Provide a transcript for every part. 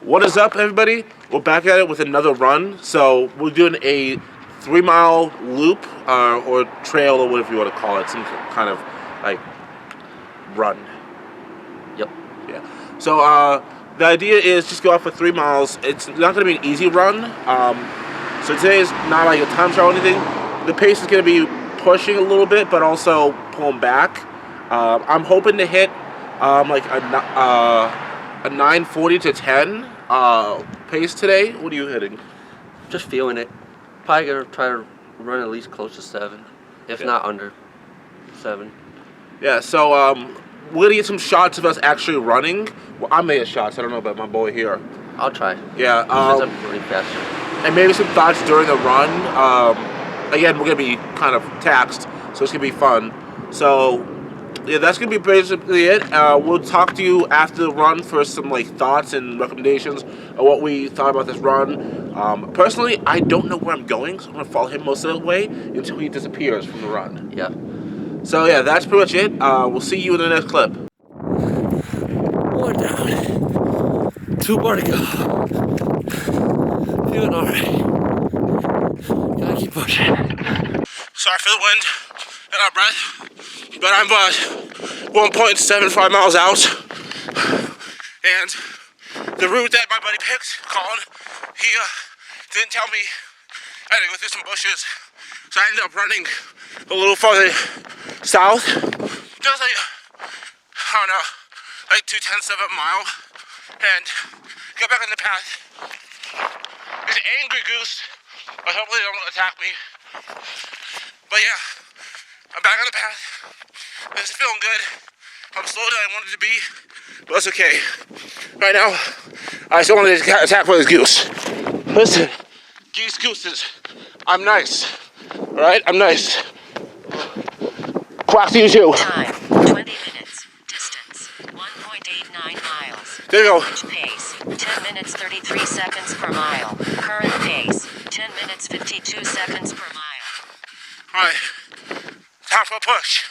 What is up, everybody? We're back at it with another run. So we're doing a 3-mile loop or trail or whatever you want to call it, some kind of like run. Yep. Yeah. So the idea is just go out for 3 miles. It's not going to be an easy run. So today is not like a time trial or anything. The pace is going to be pushing a little bit, but also pulling back. I'm hoping to hit like a 9:40 to 10 pace today. What are you hitting? Just feeling it. Probably gonna try to run at least close to 7, if not under 7. Yeah. So we're gonna get some shots of us actually running. Well, I made shots. I don't know about my boy here. I'll try. Yeah. Since I'm pretty fast. And maybe some thoughts during the run. Again, we're gonna be kind of taxed, so it's gonna be fun. So yeah, that's gonna be basically it. We'll talk to you after the run for some like thoughts and recommendations of what we thought about this run. Personally, I don't know where I'm going, so I'm gonna follow him most of the way until he disappears from the run. Yeah. So yeah, that's pretty much it. We'll see you in the next clip. 1 down. 2 more to go. Feeling alright. Gotta keep pushing. Sorry for the wind and our breath, but I'm 1.75 miles out, and the route that my buddy picked, Colin, he didn't tell me I had to go through some bushes, so I ended up running a little farther south, just like, I don't know, like 0.2 of a mile, and got back on the path. There's an angry goose, but hopefully they don't attack me. But yeah, I'm back on the path. It's feeling good. I'm slower than I wanted to be, but that's okay. Right now, I still want to get attacked by this goose. Listen, gooses, I'm nice. Alright, I'm nice. Quack to you too. Time, 20 minutes. Distance, 1.89 miles. There you go. Average pace, 10 minutes 33 seconds per mile. Current pace, 10 minutes 52 seconds per mile. Alright, time for a push.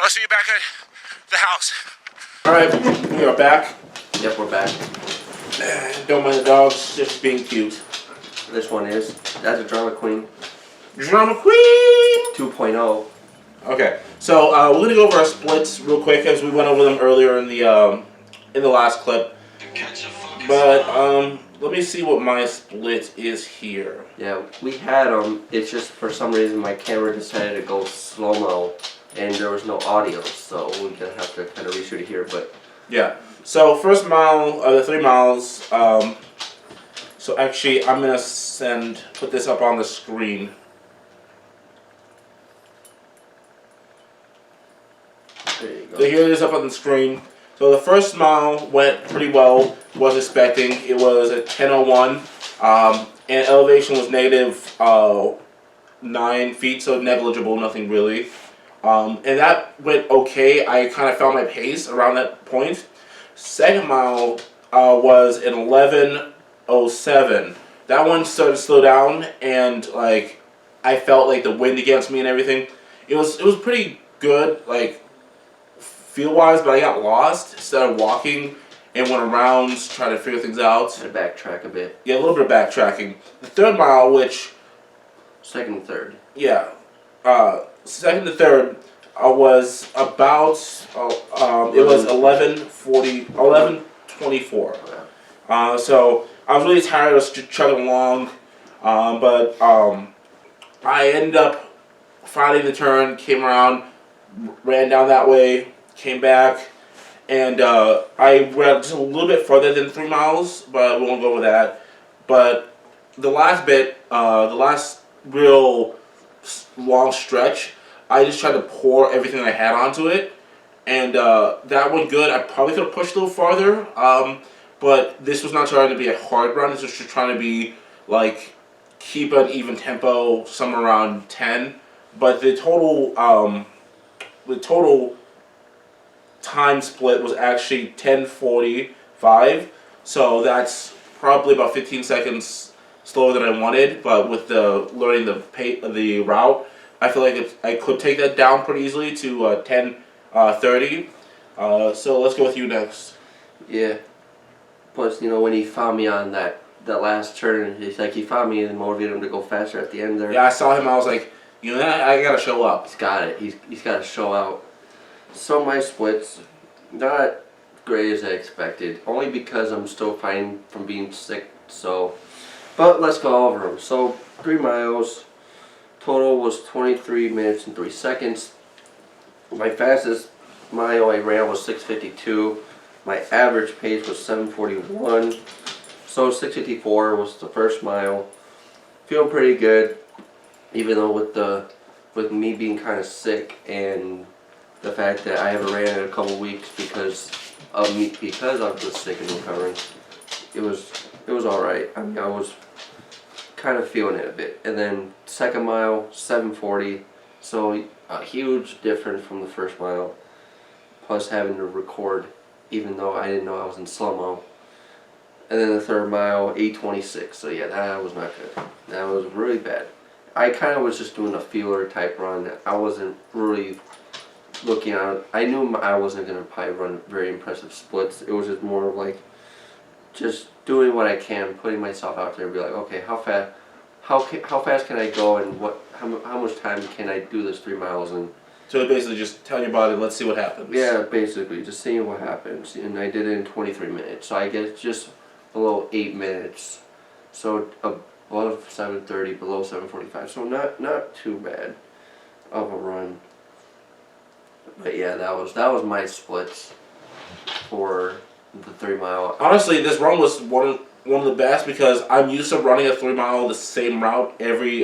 I'll see you back at the house. Alright, we are back. Yep, we're back. Don't mind the dogs, just being cute. This one is. That's a Drama Queen Drama Queen! 2.0. Okay, so we're gonna go over our splits real quick as we went over them earlier in the last clip. But let me see what my split is here. Yeah, we had it's just for some reason my camera decided to go slow-mo and there was no audio, so we're gonna have to kind of reshoot it here, but yeah. So first mile, the 3 miles. So actually, I'm gonna put this up on the screen. there you go. So here it is up on the screen. So the first mile went pretty well. Was expecting it was at 10:01, and elevation was negative 9 feet, so negligible, nothing really. And that went okay. I kind of found my pace around that point. Second mile was an 11:07. That one started to slow down, and like I felt like the wind against me and everything. It was pretty good, like feel wise, but I got lost. Started walking and went around trying to figure things out. And backtrack a bit. Yeah, a little bit of backtracking. The third mile, which Second and third. yeah, second to third was about it was 11:24. So I was really tired. I was chugging along, but I ended up finding the turn, came around, ran down that way, came back, and I ran just a little bit further than 3 miles, but we won't go over that. But the last bit, the last real long stretch, I just tried to pour everything I had onto it, and that went good. I probably could have pushed a little farther, but this was not trying to be a hard run. This was just trying to be like keep an even tempo, somewhere around 10. But the total time split was actually 10:45. So that's probably about 15 seconds slower than I wanted. But with learning the route, I feel like I could take that down pretty easily to 10:30. So let's go with you next. Yeah. Plus, when he found me on that last turn, he's like he found me and motivated him to go faster at the end there. Yeah, I saw him. I was like, I gotta show up. He's got it. He's got to show out. So my splits, not great as I expected. Only because I'm still fine from being sick. So, but let's go over them. So 3 miles. Total was 23 minutes and 3 seconds. My fastest mile I ran was 6:52. My average pace was 7:41. So 6:54 was the first mile. Feeling pretty good, even though with me being kind of sick and the fact that I haven't ran in a couple weeks because of the sick and recovering. It was all right. I mean, I was kind of feeling it a bit. And then second mile, 7:40. So a huge difference from the first mile. Plus having to record, even though I didn't know I was in slow-mo. And then the third mile, 8:26. So yeah, that was not good. That was really bad. I kind of was just doing a feeler type run. I wasn't really looking out. I knew I wasn't going to probably run very impressive splits. It was just more of like just doing what I can, putting myself out there and be like, okay, how fast can I go and how much time can I do this 3 miles in? So basically, just tell your body, let's see what happens. Yeah, basically, just seeing what happens. And I did it in 23 minutes. So I guess just below 8 minutes. So above 7:30, below 7:45. So not too bad of a run. But yeah, that was my splits for the 3 mile. Honestly, this run was one of the best because I'm used to running a 3 mile the same route every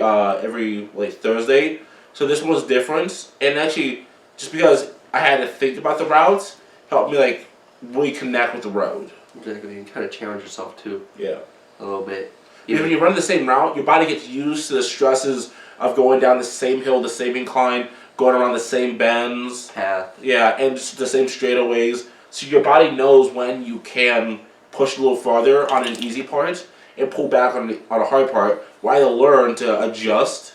like Thursday. So this one was different, and actually, just because I had to think about the routes, helped me like really connect with the road. Exactly, you kind of challenge yourself too. Yeah. A little bit. Because when you run the same route, your body gets used to the stresses of going down the same hill, the same incline, going around the same bends. Path. Yeah, and just the same straightaways. So your body knows when you can push a little farther on an easy part and pull back on a hard part. While I learn to adjust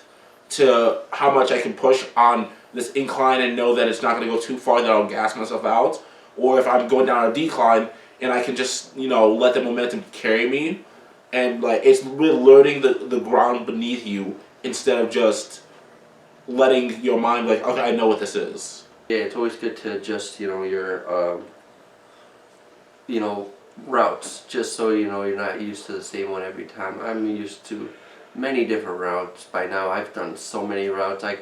to how much I can push on this incline and know that it's not going to go too far that I'll gas myself out. Or if I'm going down a decline and I can just, let the momentum carry me. And like it's really learning the ground beneath you instead of just letting your mind be like, okay, I know what this is. Yeah, it's always good to adjust, your, routes, just so you're not used to the same one every time. I'm used to many different routes by now. I've done so many routes, I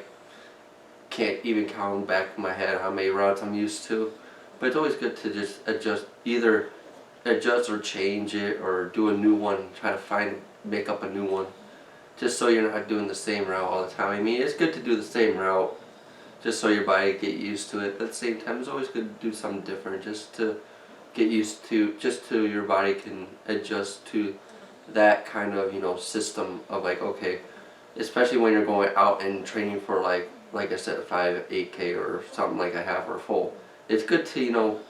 can't even count back in my head how many routes I'm used to. But it's always good to just either adjust or change it or do a new one, try to make up a new one. Just so you're not doing the same route all the time. I mean, it's good to do the same route just so your body get used to it. But at the same time, it's always good to do something different just to get used to, just so your body can adjust to that kind of, system of like, okay, especially when you're going out and training for like I said, 8K or something like a half or full. It's good to,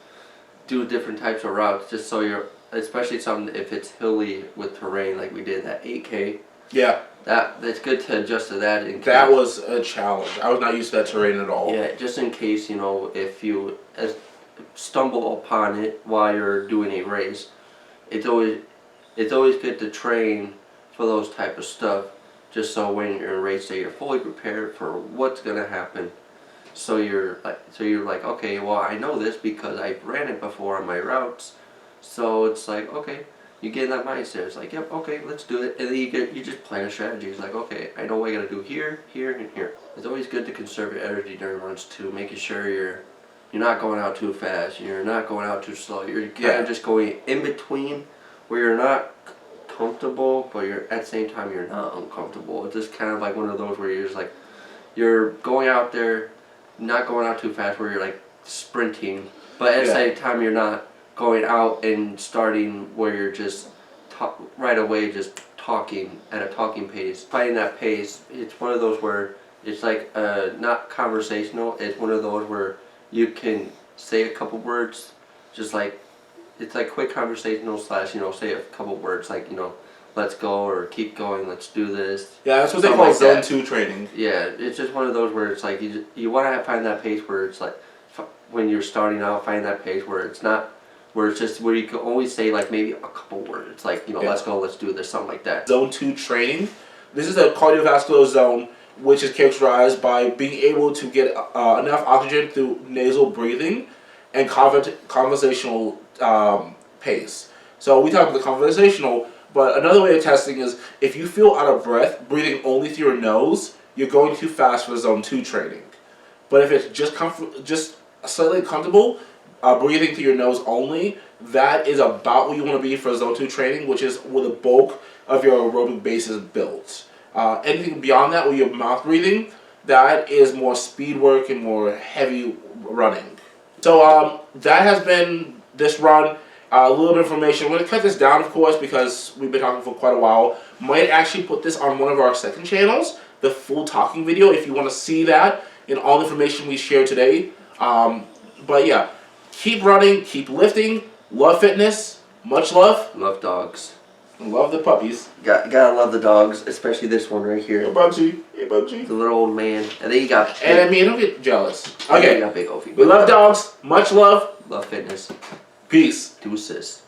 do different types of routes just so you're, especially something if it's hilly with terrain like we did that 8K. Yeah. That's good to adjust to that. That was a challenge. I was not used to that terrain at all. Yeah, just in case, if you stumble upon it while you're doing a race, it's always good to train for those type of stuff, just so when you're in a race day, you're fully prepared for what's gonna happen. So you're like, okay, well, I know this because I've ran it before on my routes. So it's like, okay, you get in that mindset. It's like, yep, okay, let's do it. And then you just plan a strategy. It's like, okay, I know what I gotta do here, here, and here. It's always good to conserve your energy during runs too, making sure you're not going out too fast. You're not going out too slow. You're kind of just going in between, where you're not comfortable, but you're at the same time you're not uncomfortable. It's just kind of like one of those where you're just like, you're going out there, not going out too fast, where you're like sprinting, but at the same time you're not going out and starting where you're just right away just talking at a talking pace. Finding that pace, it's one of those where it's like not conversational. It's one of those where you can say a couple words, just like it's like quick conversational / say a couple words like let's go or keep going, let's do this. Yeah, that's what they call zone 2 training. Yeah, it's just one of those where it's like you want to find that pace where it's like when you're starting out, find that pace where it's not where it's just where you can always say like maybe a couple words, like Yeah. let's go, let's do this, something like that. Zone 2 training. This is a cardiovascular zone which is characterized by being able to get enough oxygen through nasal breathing and conversational pace. So we talk about the conversational, but another way of testing is if you feel out of breath, breathing only through your nose, you're going too fast for zone 2 training. But if it's just slightly comfortable, breathing through your nose only, that is about where you want to be for zone 2 training, which is where the bulk of your aerobic base is built. Anything beyond that, where you're mouth breathing, that is more speed work and more heavy running. So that has been this run. A little bit of information. We're going to cut this down, of course, because we've been talking for quite a while. Might actually put this on one of our second channels, the full talking video, if you want to see that and all the information we shared today. But yeah, keep running, keep lifting, love fitness, much love. Love dogs. Love the puppies. Gotta love the dogs, especially this one right here. Hey, Bugsy. Hey, Bugsy. The little old man. And then you got. And I mean, don't get jealous. You Okay. got big Ophi. We love dogs. Much love. Love fitness. Peace. Deuces.